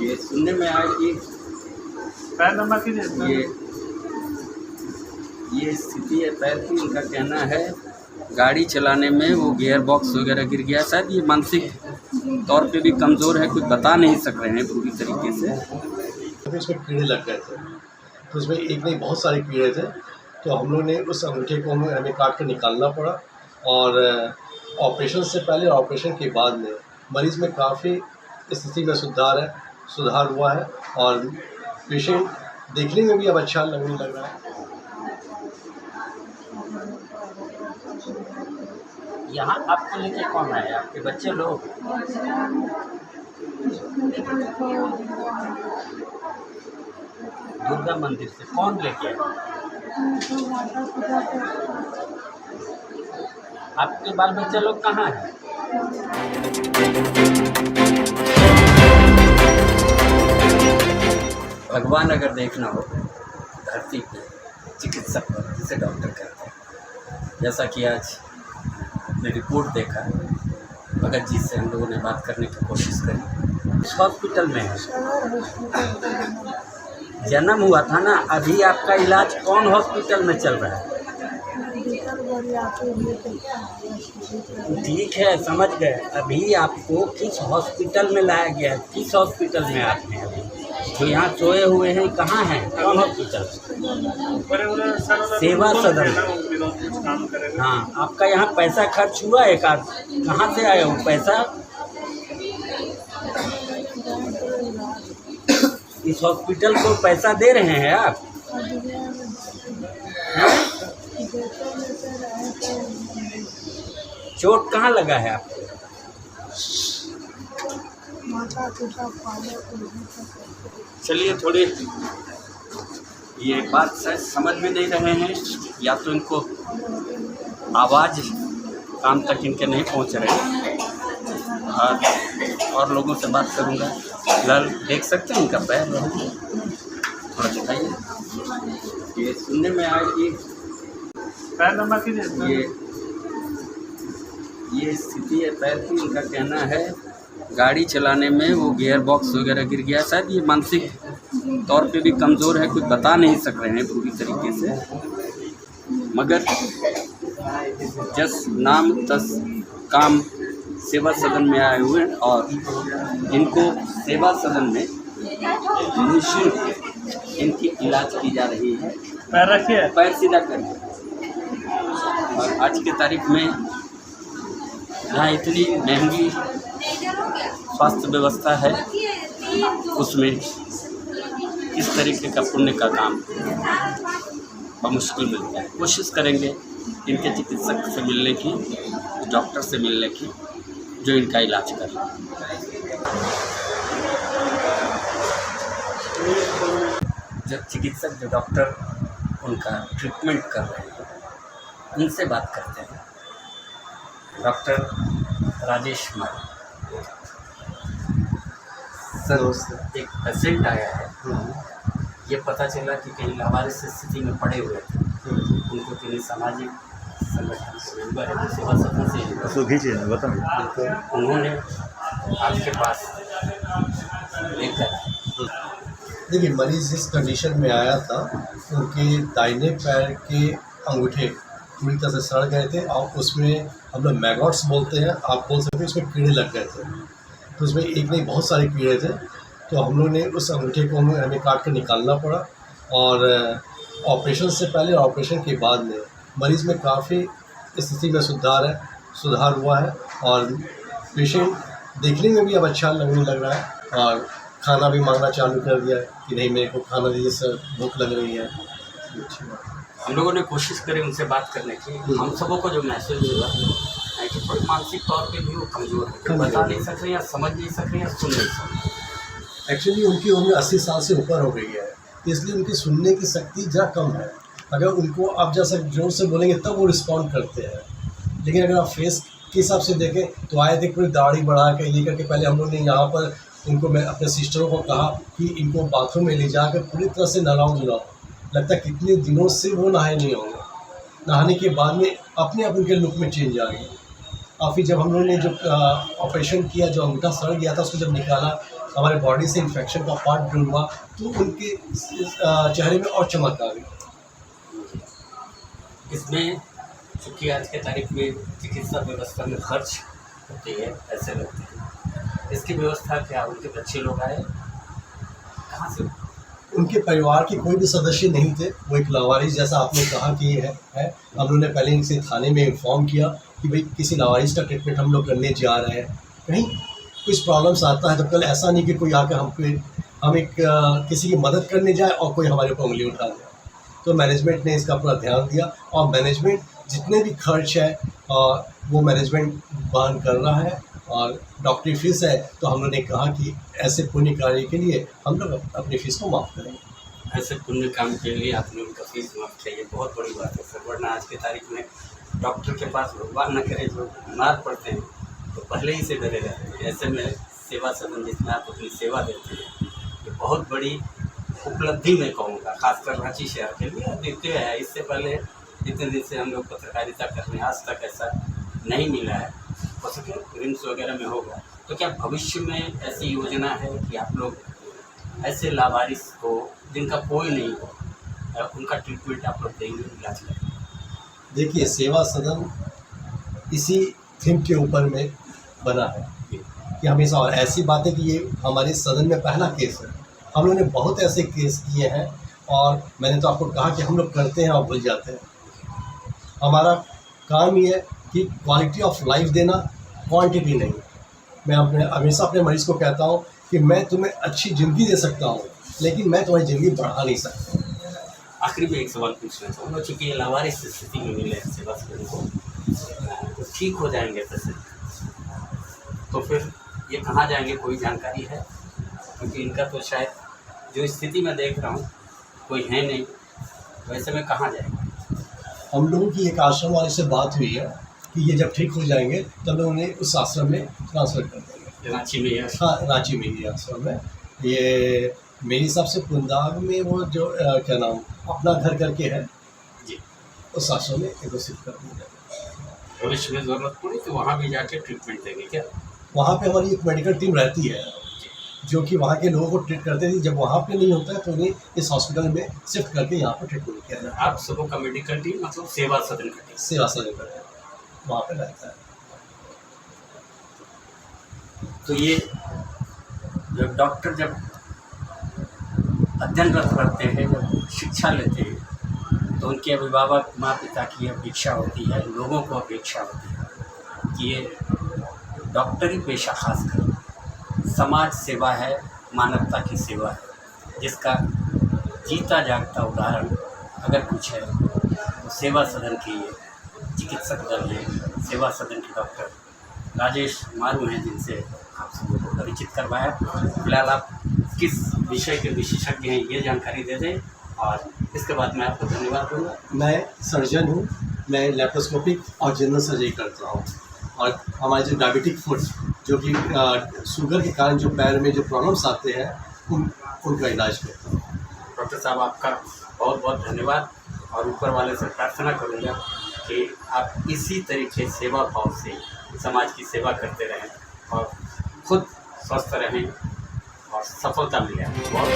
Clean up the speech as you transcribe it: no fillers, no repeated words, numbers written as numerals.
ये सुनने में आया कि पैर नंबर कीजिए। ये स्थिति है पैर की। इनका कहना है गाड़ी चलाने में वो गियर बॉक्स वगैरह गिर गया। शायद ये मानसिक तौर पे भी कमज़ोर है, कुछ बता नहीं सक रहे हैं पूरी तरीके से। तो उसमें कीड़े लग गए थे, तो उसमें एक नहीं बहुत सारे कीड़े थे। तो हम लोग ने उस अंगूठे को हमें काट कर निकालना पड़ा। और ऑपरेशन से पहले और ऑपरेशन के बाद में मरीज़ में काफ़ी स्थिति में सुधार हुआ है। और पेशेंट देखने में भी अब अच्छा लगने लग रहा है। यहाँ आपको लेके कौन आया? आपके बच्चे लोग? दुर्गा मंदिर से कौन लेके आया? आपके बाल बच्चे लोग कहाँ हैं? भगवान अगर देखना हो धरती पे चिकित्सक पर, जिसे डॉक्टर कहते हैं, जैसा कि आज ने रिपोर्ट देखा, भगत जी से हम लोगों ने बात करने की कोशिश करी। इस हॉस्पिटल में है, जन्म हुआ था ना। अभी आपका इलाज कौन हॉस्पिटल में चल रहा है? ठीक है, समझ गए। अभी आपको किस हॉस्पिटल में लाया गया है? किस हॉस्पिटल में आप हैं अभी? जो यहाँ सोए हुए हैं कहाँ हैं? कौन हॉस्पिटल? सेवा सदन। हाँ, आपका यहाँ पैसा खर्च हुआ एक आध? कहाँ से आया वो पैसा? इस हॉस्पिटल को पैसा दे रहे हैं आप? चोट कहाँ लगा है आपको? चलिए, थोड़ी ये बात शायद समझ में नहीं रहे हैं, या तो इनको आवाज़ कान तक इनके नहीं पहुंच रहे हैं। और लोगों से बात करूंगा। फिलहाल देख सकते हैं इनका पैर थोड़ा दिखाइए। ये सुनने में आया कि पैर नंबर कीजिए। ये स्थिति है पैर की। इनका कहना है गाड़ी चलाने में वो गियर बॉक्स वगैरह गिर गया। शायद ये मानसिक तौर पे भी कमज़ोर है, कुछ बता नहीं सक रहे हैं पूरी तरीके से। मगर जस नाम तस काम सेवा सदन में आए हुए हैं और इनको सेवा सदन में निःशुल्क इनकी इलाज की जा रही है। पैर रखिए, पैर सीधा करिए। और आज की तारीख में यहाँ इतनी महंगी स्वास्थ्य व्यवस्था है, उसमें इस तरीके का पुण्य का काम मुश्किल मिलता है। कोशिश करेंगे इनके चिकित्सक से मिलने की, डॉक्टर से मिलने की, जो इनका इलाज कर रहे हैं। जो चिकित्सक, जो डॉक्टर उनका ट्रीटमेंट कर रहे हैं, उनसे बात करते हैं। डॉक्टर राजेश माली सर, एक पेशेंट आया है, ये पता चला कि कहीं लावारिस स्थिति में पड़े हुए थे। उनको किसी सामाजिक संगठन से मेंबर है, सेवा सदन से बताओ, उन्होंने आपके पास लेकर। देखिए, मरीज़ जिस कंडीशन में आया था, उनके दाहिने पैर के अंगूठे पूरी तरह से सड़ गए थे और उसमें हम लोग मैगॉट्स बोलते हैं, आप बोल सकते हैं, उसमें कीड़े लग गए थे। तो उसमें एक नहीं बहुत सारे कीड़े थे। तो हम लोग ने उस अंगूठे को हमें काट कर निकालना पड़ा। और ऑपरेशन से पहले और ऑपरेशन के बाद में मरीज़ में काफ़ी स्थिति में सुधार हुआ है। और पेशेंट देखने में भी अब अच्छा लगने लग रहा है और खाना भी मांगना चालू कर दिया है कि नहीं, मेरे को खाना दीजिए सर, भूख लग रही है। अच्छी बात। हम लोगों ने कोशिश करी उनसे बात करने की। हम सबों को जो मैसेज हुआ है कि थोड़ी मानसिक तौर पे भी वो कमज़ोर है, बता नहीं सक रहे, या समझ नहीं सक रहे, या सुन नहीं सक रहे। एक्चुअली उनकी उम्र 80 साल से ऊपर हो गई है, इसलिए उनकी सुनने की शक्ति ज़रा कम है। अगर उनको आप जैसा जोर से बोलेंगे तब वो रिस्पॉन्ड करते हैं। लेकिन अगर आप फेस के हिसाब से देखें तो आए थे पूरी दाढ़ी बढ़ा के ये करके। पहले हम लोग ने यहाँ पर उनको, मैं अपने सिस्टरों को कहा कि इनको बाथरूम में ले जाकर पूरी तरह से नहलाओ धुलाओ। लगता है कितने दिनों से वो नहाए नहीं होंगे। नहाने के बाद में अपने आप उनके लुक में चेंज आ गई। और फिर जब हम लोगों ने जो ऑपरेशन किया, जो अंगूठा सड़ गया था, उसको जब निकाला हमारे बॉडी से इन्फेक्शन का पार्ट दूर हुआ, तो उनके चेहरे में और चमक आ गई। इसमें चूँकि आज के तारीख में चिकित्सा व्यवस्था में खर्च होती है, ऐसे लगते हैं, इसकी व्यवस्था क्या, उनके बच्चे लोग आए कहाँ से? उनके परिवार के कोई भी सदस्य नहीं थे, वो एक लावारिस जैसा आपने कहा कि ये है। हम लोगों ने पहले इनसे थाने में इन्फॉर्म किया कि भाई किसी लावारिस का ट्रीटमेंट हम लोग करने जा रहे हैं, कहीं कुछ प्रॉब्लम्स आता है तो कल ऐसा नहीं कि कोई आकर हम एक किसी की मदद करने जाए और कोई हमारे ऊपर उंगली उठा दे। तो मैनेजमेंट ने इसका पूरा ध्यान दिया और मैनेजमेंट जितने भी खर्च है वो मैनेजमेंट वहन कर रहा है, और डॉक्टरी फीस है तो हम लोगों ने कहा कि ऐसे पुण्य कार्य के लिए हम लोग अपनी फ़ीस को माफ़ करेंगे। ऐसे पुण्य काम के लिए आपने उनका फीस माफ़ किया, ये बहुत बड़ी बात है सर। वरना आज की तारीख में डॉक्टर के पास भगवान न करे जो बीमार पड़ते हैं तो पहले ही से डरे रहते हैं। ऐसे में सेवा सदन जिसमें आप अपनी सेवा देते हैं, ये बहुत बड़ी उपलब्धि मैं कहूँगा, खासकर रांची शहर के लिए। देखते हैं इससे पहले जितने दिन से हम लोग पत्रकारिता कर रहे हैं, आज तक ऐसा नहीं मिला है। हो सके रिम्स वगैरह में होगा, तो क्या भविष्य में ऐसी योजना है कि आप लोग ऐसे लावारिस को जिनका कोई नहीं हो, उनका ट्रीटमेंट आप लोग देंगे, इलाज करेंगे? देखिए, सेवा सदन इसी थीम के ऊपर में बना है कि हमेशा, और ऐसी बात है कि ये हमारे सदन में पहला केस है। हम लोगों ने बहुत ऐसे केस किए हैं और मैंने तो आपको कहा कि हम लोग करते हैं और भूल जाते हैं। हमारा काम ये है कि क्वालिटी ऑफ लाइफ देना, क्वांटिटी नहीं। मैं हमेशा अपने मरीज़ को कहता हूँ कि मैं तुम्हें अच्छी ज़िंदगी दे सकता हूँ, लेकिन मैं तुम्हारी ज़िंदगी बढ़ा नहीं सकता। आखिरी में एक सवाल पूछना चाहूँगा, चूँकि ये लावारिस स्थिति में मिले हैं सेवा सदन को, तो ठीक हो जाएंगे पैसे, तो फिर ये कहाँ जाएंगे, कोई जानकारी है? क्योंकि इनका तो शायद जो स्थिति मैं देख रहा हूँ कोई है नहीं, वैसे में कहाँ जाएंगे? हम लोगों की एक आश्रम वाले से बात हुई है कि ये जब ठीक हो जाएंगे तब लोग उन्हें उस आश्रम में ट्रांसफ़र कर देंगे। रांची में या? हाँ, रांची में ही आश्रम है ये। मेरे हिसाब से पुंदाग में वो जो क्या नाम अपना घर करके है जी, उस आश्रम में एक शिफ्ट कर दिया जाएगा। भविष्य में ज़रूरत पड़ी तो वहाँ भी जाके ट्रीटमेंट देंगे क्या? वहाँ पे हमारी एक मेडिकल टीम रहती है जो कि वहाँ के लोगों को ट्रीट करते थी। जब वहाँ पे नहीं होता है तो उन्हें इस हॉस्पिटल में शिफ्ट करके यहाँ पर ट्रीटमेंट किया जाता है। आप सबों का मेडिकल टीम मतलब सेवा सदन का टीम? सेवा सदन का वहाँ पे रहता है। तो ये जब डॉक्टर जब अध्ययनरत रहते हैं, जब शिक्षा लेते हैं, तो उनके अभिभावक माता पिता की अपेक्षा होती है, लोगों को अपेक्षा होती है कि ये डॉक्टरी पेशा खासकर समाज सेवा है, मानवता की सेवा है, जिसका जीता जागता उदाहरण अगर कुछ है तो सेवा सदन के ये चिकित्सक दल है, सेवा सदन के डॉक्टर राजेश मारू हैं, जिनसे आप सबको को परिचित करवाया। फिलहाल आप किस विषय के विशेषज्ञ हैं ये जानकारी दे दें और इसके बाद मैं आपको धन्यवाद दूँगा। मैं सर्जन हूँ, मैं लेप्रोस्कोपिक और जनरल सर्जरी करता हूँ, और हमारे जो डायबिटिक फुट जो कि शुगर के कारण जो पैर में जो प्रॉब्लम्स आते हैं उनका इलाज करता हूँ। डॉक्टर साहब, आपका बहुत बहुत धन्यवाद, और ऊपर वाले से प्रार्थना करूँगा कि आप इसी तरीके सेवा भाव से समाज की सेवा करते रहें और खुद स्वस्थ रहें और सफलता मिले। बहुत